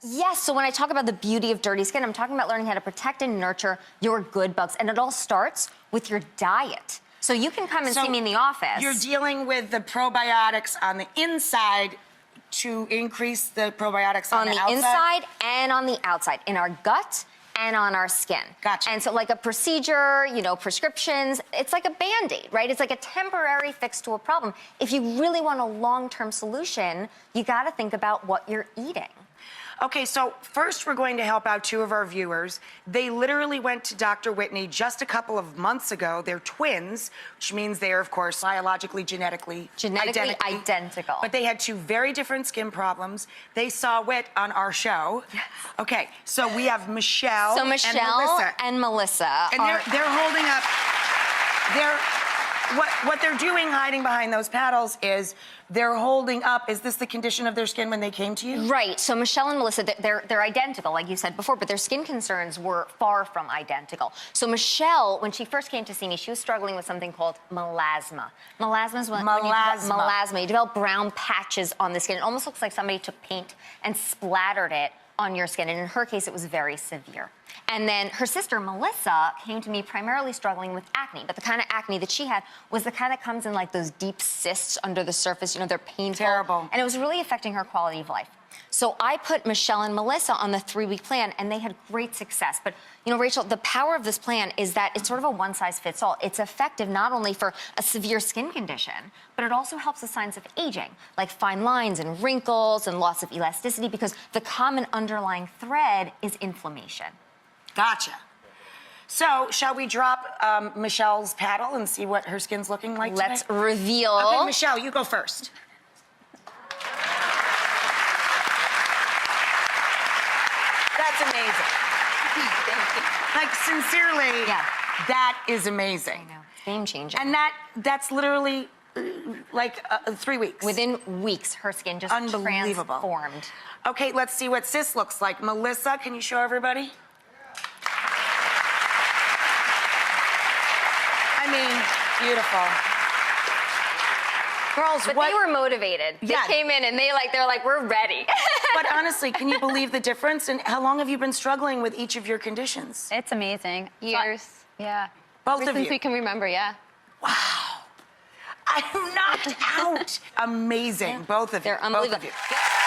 Yes, so when I talk about the beauty of dirty skin, I'm talking about learning how to protect and nurture your good bugs. And it all starts with your diet. So you can come and see me in the office. You're dealing with the probiotics on the inside to increase the probiotics on the outside? On the inside and on the outside, in our gut and on our skin. Gotcha. And so like a procedure, you know, prescriptions, it's like a Band-Aid, right? It's like a temporary fix to a problem. If you really want a long-term solution, you gotta think about what you're eating. Okay, so first we're going to help out two of our viewers. They literally went to Dr. Whitney just a couple of months ago. They're twins, which means they are, of course, biologically, genetically identical. But they had two very different skin problems. They saw Whit on our show. Yes. Okay, so we have Michelle, and Melissa. And they're holding up, what they're doing hiding behind those paddles is they're holding up, is this the condition of their skin when they came to you? Right, so Michelle and Melissa, they're identical, like you said before, but their skin concerns were far from identical. So Michelle, when she first came to see me, she was struggling with something called melasma. Melasma is when you develop brown patches on the skin. It almost looks like somebody took paint and splattered it on your skin, and in her case, it was very severe. And then her sister, Melissa, came to me primarily struggling with acne, but the kind of acne that she had was the kind that comes in like those deep cysts under the surface, you know, they're painful. Terrible. And it was really affecting her quality of life. So I put Michelle and Melissa on the 3-week plan, and they had great success. But, you know, Rachel, the power of this plan is that it's sort of a one-size-fits-all. It's effective not only for a severe skin condition, but it also helps with signs of aging, like fine lines and wrinkles and loss of elasticity, because the common underlying thread is inflammation. Gotcha. So, shall we drop Michelle's paddle and see what her skin's looking like today? Let's reveal. Okay, Michelle, you go first. That's amazing. Thank you. Like, sincerely, Yeah. that is amazing. I know. It's game-changing. And that's literally like 3 weeks. Within weeks, her skin just transformed. Okay, let's see what Sis looks like. Melissa, can you show everybody? I mean, beautiful. Girls, but they were motivated. They came in and they're like, we're ready. But honestly, can you believe the difference? And how long have you been struggling with each of your conditions? It's amazing. Years. Yeah. Both of you? Since we can remember, yeah. Wow. I'm knocked out. Amazing, both of you. They're unbelievable. Both of you.